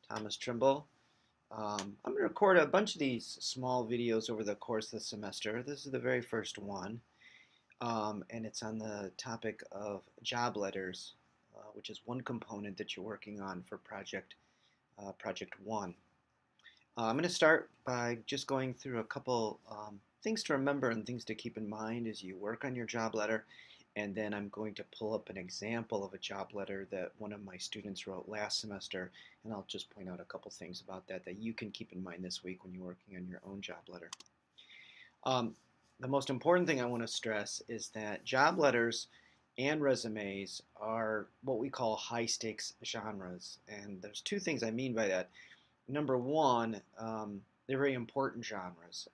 Thomas Trimble. I'm going to record a bunch of these small videos over the course of the semester. This is the very first one, and it's on the topic of job letters, which is one component that you're working on for Project 1. I'm going to start by just going through a couple things to remember and things to keep in mind as you work on your job letter. And then I'm going to pull up an example of a job letter that one of my students wrote last semester, and I'll just point out a couple things about that you can keep in mind this week when you're working on your own job letter. The most important thing I want to stress is that job letters and resumes are what we call high stakes genres. And there's two things I mean by that. Number one, they're very important genres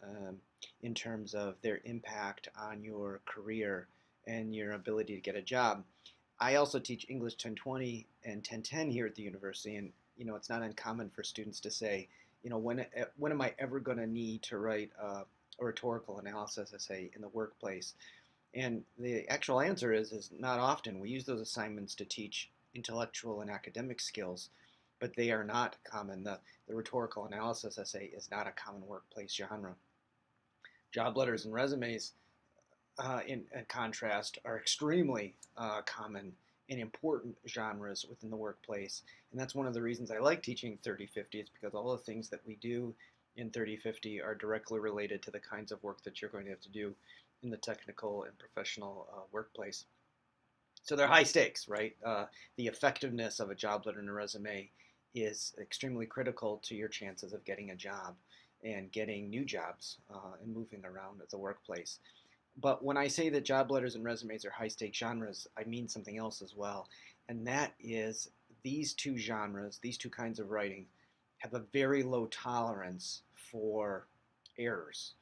in terms of their impact on your career and your ability to get a job. I also teach English 1020 and 1010 here at the university, and it's not uncommon for students to say, when am I ever going to need to write a rhetorical analysis essay in the workplace? And the actual answer is not often. We use those assignments to teach intellectual and academic skills, but they are not common. The rhetorical analysis essay is not a common workplace genre. Job letters and resumes, in contrast, are extremely common and important genres within the workplace. And that's one of the reasons I like teaching 3050 is because all the things that we do in 3050 are directly related to the kinds of work that you're going to have to do in the technical and professional workplace. So they're high stakes, right? The effectiveness of a job letter and a resume is extremely critical to your chances of getting a job and getting new jobs and moving around the workplace. But when I say that job letters and resumes are high-stakes genres, I mean something else as well. And that is these two genres, these two kinds of writing, have a very low tolerance for errors.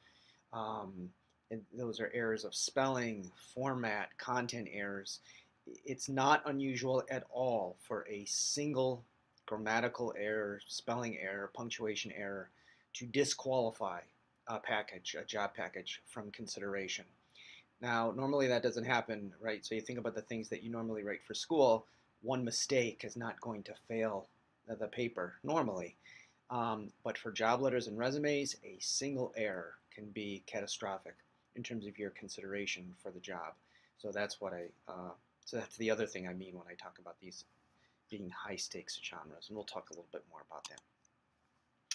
And those are errors of spelling, format, content errors. It's not unusual at all for a single grammatical error, spelling error, punctuation error to disqualify a job package from consideration. Now, normally that doesn't happen, right? So you think about the things that you normally write for school, one mistake is not going to fail the paper normally. But for job letters and resumes, a single error can be catastrophic in terms of your consideration for the job. So that's so that's the other thing I mean when I talk about these being high stakes genres, and we'll talk a little bit more about that.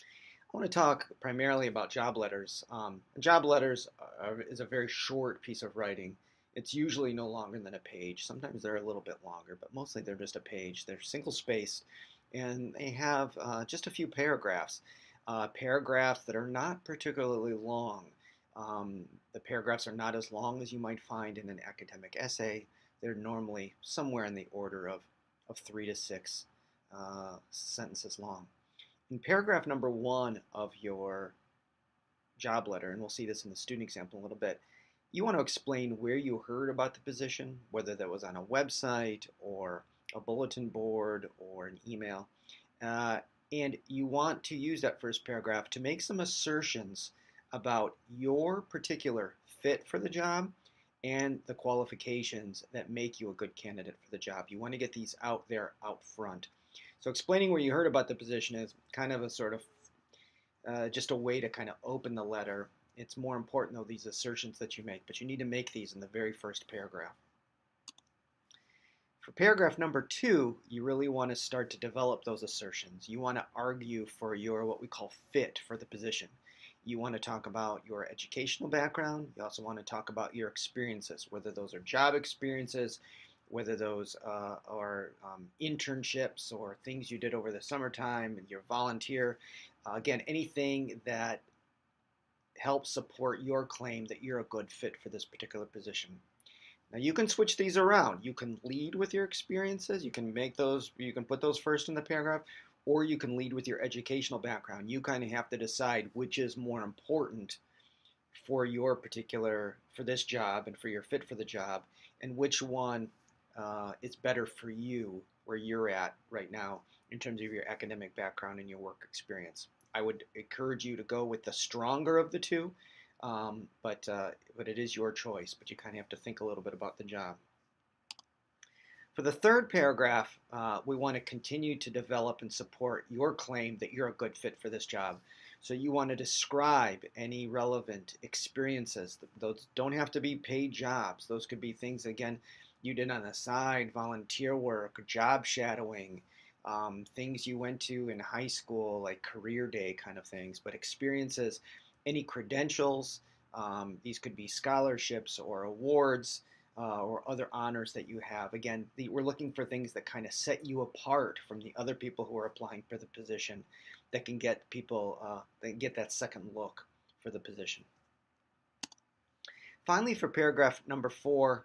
I want to talk primarily about job letters. Job letters is a very short piece of writing. It's usually no longer than a page. Sometimes they're a little bit longer, but mostly they're just a page. They're single-spaced, and they have just a few paragraphs. Paragraphs that are not particularly long. The paragraphs are not as long as you might find in an academic essay. They're normally somewhere in the order of 3 to 6 sentences long. In paragraph number 1 of your job letter, and we'll see this in the student example in a little bit, you want to explain where you heard about the position, whether that was on a website or a bulletin board or an email. And you want to use that first paragraph to make some assertions about your particular fit for the job and the qualifications that make you a good candidate for the job. You want to get these out there out front. So explaining where you heard about the position is kind of a sort of just a way to kind of open the letter. It's more important, though, these assertions that you make, but you need to make these in the very first paragraph. For paragraph number 2, you really want to start to develop those assertions. You want to argue for your what we call fit for the position. You want to talk about your educational background. You also want to talk about your experiences, whether those are job experiences, whether those are internships or things you did over the summertime, your volunteer. Again, anything that helps support your claim that you're a good fit for this particular position. Now you can switch these around. You can lead with your experiences. You can put those first in the paragraph, or you can lead with your educational background. You kind of have to decide which is more important for this job and for your fit for the job, and which one is better for you where you're at right now in terms of your academic background and your work experience. I would encourage you to go with the stronger of the two, but it is your choice, but you kind of have to think a little bit about the job. For the third paragraph, we want to continue to develop and support your claim that you're a good fit for this job. So you want to describe any relevant experiences. Those don't have to be paid jobs. Those could be things, again, you did on the side, volunteer work, job shadowing, things you went to in high school, like career day kind of things. But experiences, any credentials, these could be scholarships or awards, or other honors that you have. Again, we're looking for things that kind of set you apart from the other people who are applying for the position, that can get people that get that second look for the position. Finally, for paragraph number 4,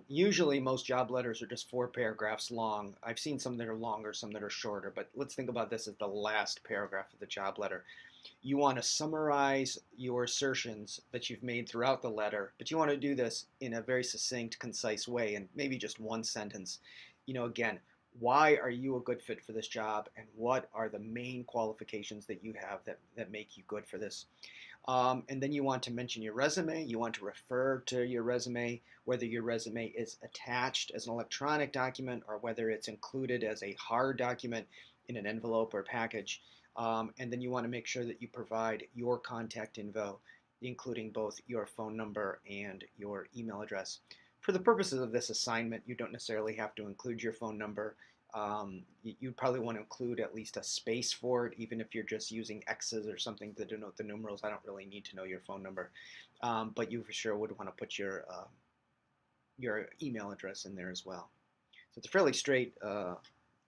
usually most job letters are just 4 paragraphs long. I've seen some that are longer, some that are shorter, but let's think about this as the last paragraph of the job letter. You want to summarize your assertions that you've made throughout the letter, but you want to do this in a very succinct, concise way, and maybe just one sentence. Again, why are you a good fit for this job, and what are the main qualifications that you have that make you good for this? And then you want to mention your resume. You want to refer to your resume, whether your resume is attached as an electronic document or whether it's included as a hard document in an envelope or package. And then you want to make sure that you provide your contact info, including both your phone number and your email address. For the purposes of this assignment, you don't necessarily have to include your phone number. You'd probably want to include at least a space for it, even if you're just using X's or something to denote the numerals. I don't really need to know your phone number, but you for sure would want to put your email address in there as well. So it's a fairly straight,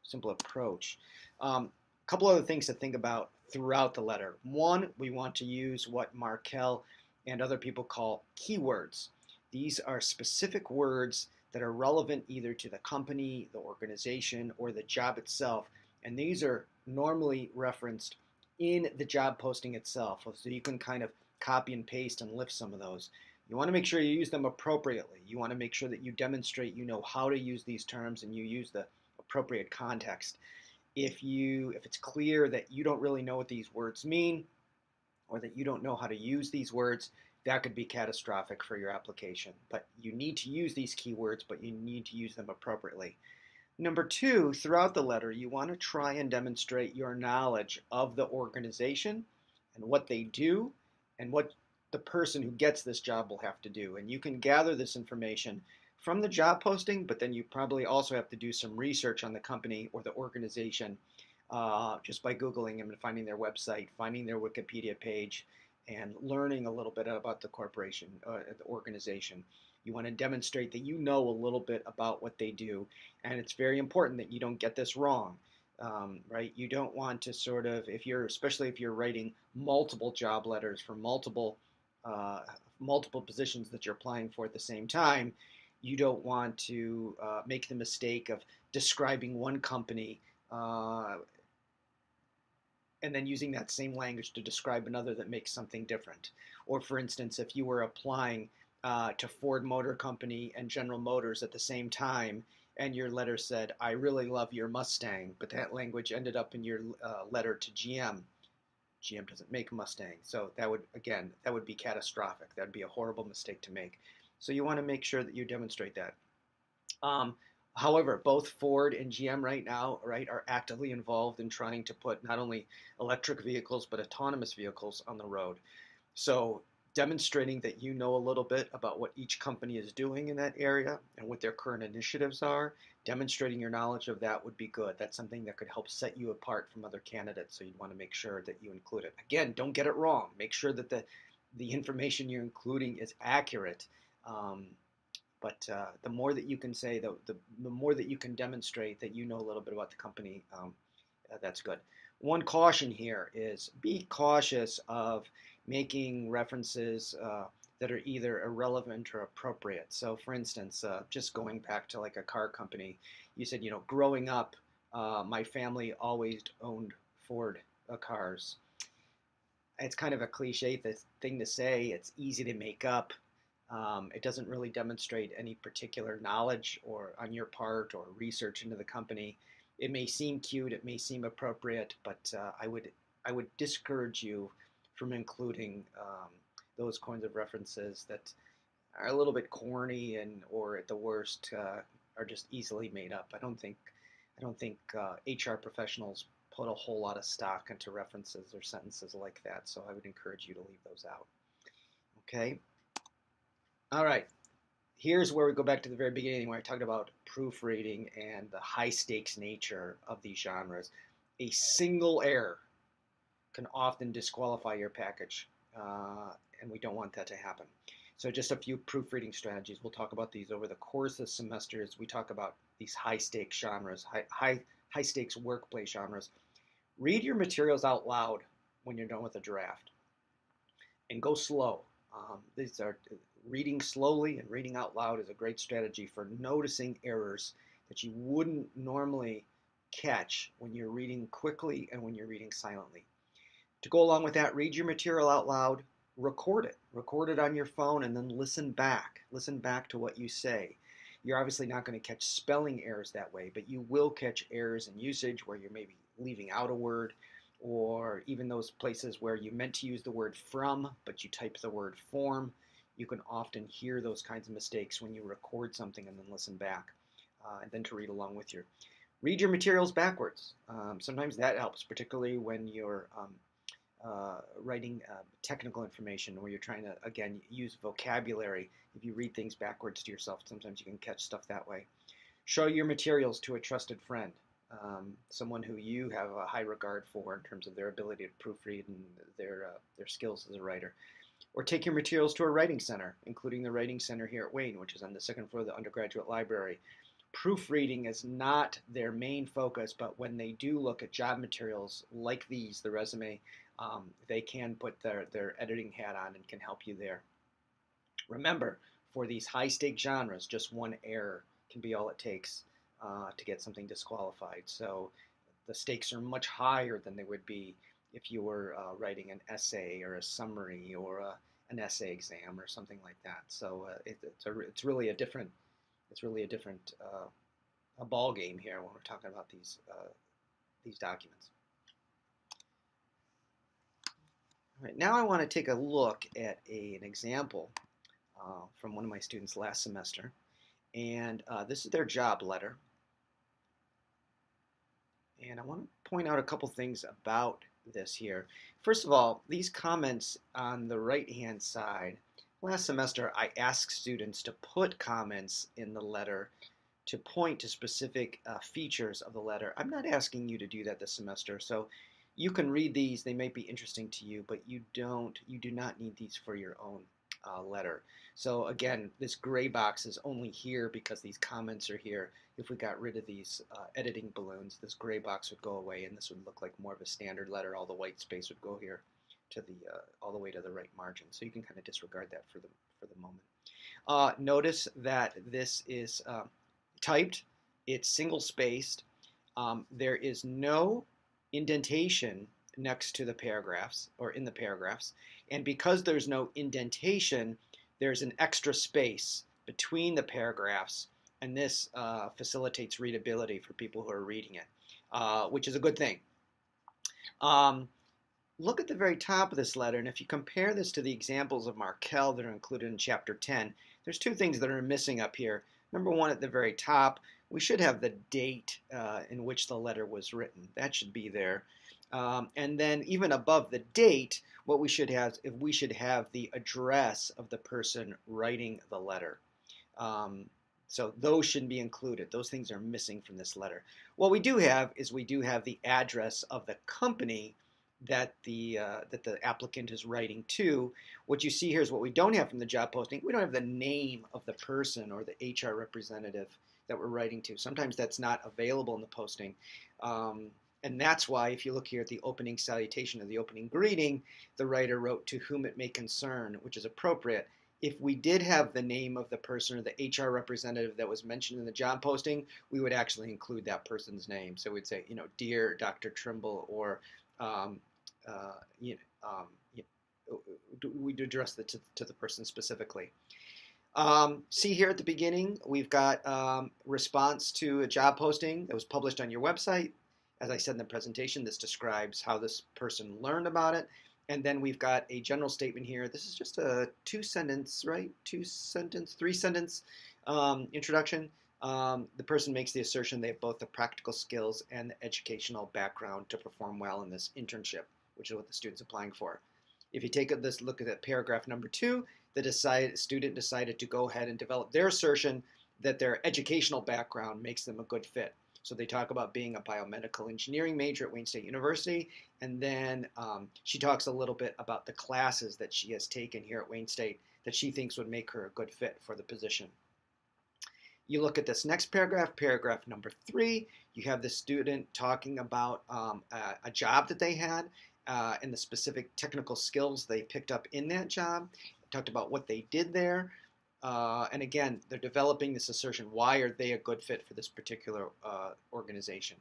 simple approach. A couple other things to think about throughout the letter. One, we want to use what Markel and other people call keywords. These are specific words that are relevant either to the company, the organization, or the job itself. And these are normally referenced in the job posting itself. So you can kind of copy and paste and lift some of those. You want to make sure you use them appropriately. You want to make sure that you demonstrate you know how to use these terms and you use the appropriate context. If it's clear that you don't really know what these words mean, or that you don't know how to use these words, that could be catastrophic for your application. But you need to use these keywords, but you need to use them appropriately. Number 2, throughout the letter, you want to try and demonstrate your knowledge of the organization and what they do and what the person who gets this job will have to do. And you can gather this information from the job posting, but then you probably also have to do some research on the company or the organization, just by Googling them and finding their website, finding their Wikipedia page, and learning a little bit about the corporation, the organization. You want to demonstrate that you know a little bit about what they do, and it's very important that you don't get this wrong, right? You don't want to especially if you're writing multiple job letters for multiple positions that you're applying for at the same time. You don't want to make the mistake of describing one company and then using that same language to describe another that makes something different. Or for instance, if you were applying to Ford Motor Company and General Motors at the same time, and your letter said, "I really love your Mustang," but that language ended up in your letter to GM. GM doesn't make Mustang. So that would be catastrophic. That would be a horrible mistake to make. So you want to make sure that you demonstrate that. However, both Ford and GM right now, right, are actively involved in trying to put not only electric vehicles but autonomous vehicles on the road. So demonstrating that you know a little bit about what each company is doing in that area and what their current initiatives are, demonstrating your knowledge of that would be good. That's something that could help set you apart from other candidates, so you'd want to make sure that you include it. Again, don't get it wrong. Make sure that the information you're including is accurate. But the more that you can say, the more that you can demonstrate that you know a little bit about the company, that's good. One caution here is be cautious of making references that are either irrelevant or appropriate. So for instance, just going back to like a car company, you said, growing up, my family always owned Ford cars. It's kind of a cliche thing to say. It's easy to make up. It doesn't really demonstrate any particular knowledge or on your part or research into the company. It may seem cute, it may seem appropriate, but I would discourage you from including those kinds of references that are a little bit corny or at the worst are just easily made up. I don't think HR professionals put a whole lot of stock into references or sentences like that. So I would encourage you to leave those out. Okay. All right. Here's where we go back to the very beginning where I talked about proofreading and the high stakes nature of these genres. A single error can often disqualify your package, and we don't want that to happen. So just a few proofreading strategies. We'll talk about these over the course of the semester as we talk about these high stakes genres, high stakes workplace genres. Read your materials out loud when you're done with a draft, and go slow. These are reading slowly and reading out loud is a great strategy for noticing errors that you wouldn't normally catch when you're reading quickly and when you're reading silently. To go along with that, read your material out loud, record it on your phone, and then listen back. Listen back to what you say. You're obviously not going to catch spelling errors that way, but you will catch errors in usage where you're maybe leaving out a word, or even those places where you meant to use the word from, but you type the word form. You can often hear those kinds of mistakes when you record something and then listen back, and then to read along with you. Read your materials backwards. Sometimes that helps, particularly when you're writing technical information where you're trying to, again, use vocabulary. If you read things backwards to yourself, sometimes you can catch stuff that way. Show your materials to a trusted friend, someone who you have a high regard for in terms of their ability to proofread and their skills as a writer. Or take your materials to a writing center, including the writing center here at Wayne, which is on the second floor of the undergraduate library. Proofreading is not their main focus, but when they do look at job materials like these, the resume, they can put their editing hat on and can help you there. Remember, for these high-stake genres, just one error can be all it takes to get something disqualified. So the stakes are much higher than they would be if you were writing an essay or a summary or an essay exam or something like that. So it's really a different a ball game here when we're talking about these documents. All right, now I want to take a look at an example from one of my students last semester, and this is their job letter. And I want to point out a couple things about this here. First of all, these comments on the right-hand side, last semester I asked students to put comments in the letter to point to specific features of the letter. I'm not asking you to do that this semester, so you can read these. They might be interesting to you, but you do not need these for your own letter. So again, this gray box is only here because these comments are here. If we got rid of these editing balloons, this gray box would go away, and this would look like more of a standard letter. All the white space would go here to the all the way to the right margin. So you can kind of disregard that for the moment. Notice that this is typed. It's single spaced. There is no indentation next to the paragraphs or in the paragraphs, and because there's no indentation, there's an extra space between the paragraphs, and this facilitates readability for people who are reading it, which is a good thing. Look at the very top of this letter, and if you compare this to the examples of Markel that are included in Chapter 10, there's two things that are missing up here. Number one, at the very top, we should have the date in which the letter was written. That should be there. And then even above the date, what we should have is we should have the address of the person writing the letter. So those shouldn't be included. Those things are missing from this letter. What we do have is we do have the address of the company that the applicant is writing to. What you see here is what we don't have from the job posting. We don't have the name of the person or the HR representative that we're writing to. Sometimes that's not available in the posting. And that's why if you look here at the opening salutation or the opening greeting, the writer wrote "to whom it may concern," which is appropriate. If we did have the name of the person or the HR representative that was mentioned in the job posting, we would actually include that person's name. So we'd say, "Dear Dr. Trimble," or we'd address it to the person specifically. See here at the beginning, we've got response to a job posting that was published on your website. As I said in the presentation, this describes how this person learned about it. And then we've got a general statement here. This is just a three-sentence introduction The person makes the assertion they have both the practical skills and the educational background to perform well in this internship, which is what the student's applying for. If you take this look at paragraph number 2, the student decided to go ahead and develop their assertion that their educational background makes them a good fit. So they talk about being a biomedical engineering major at Wayne State University, and then she talks a little bit about the classes that she has taken here at Wayne State that she thinks would make her a good fit for the position. You look at this next paragraph, paragraph number 3, you have the student talking about a job that they had and the specific technical skills they picked up in that job. Talked about what they did there. And again, they're developing this assertion. Why are they a good fit for this particular organization?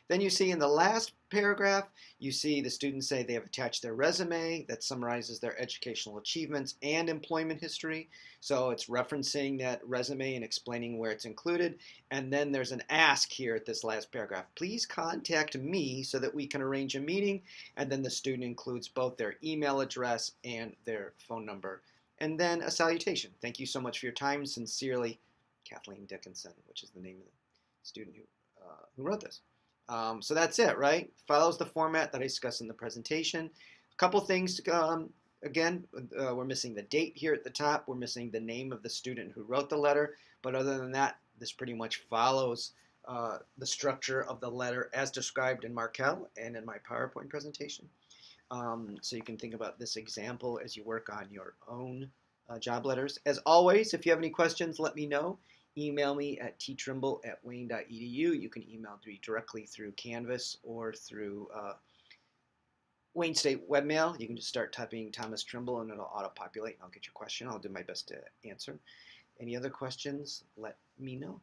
Then you see in the last paragraph, you see the students say they have attached their resume that summarizes their educational achievements and employment history. So it's referencing that resume and explaining where it's included. And then there's an ask here at this last paragraph. Please contact me so that we can arrange a meeting. And then the student includes both their email address and their phone number. And then a salutation. Thank you so much for your time. Sincerely, Kathleen Dickinson, which is the name of the student who wrote this. So that's it, right? Follows the format that I discussed in the presentation. A couple things, again, we're missing the date here at the top. We're missing the name of the student who wrote the letter. But other than that, this pretty much follows the structure of the letter as described in Markel and in my PowerPoint presentation. So you can think about this example as you work on your own job letters. As always, if you have any questions, let me know. Email me at ttrimble@wayne.edu. You can email me directly through Canvas or through Wayne State webmail. You can just start typing Thomas Trimble and it'll auto-populate and I'll get your question. I'll do my best to answer. Any other questions, let me know.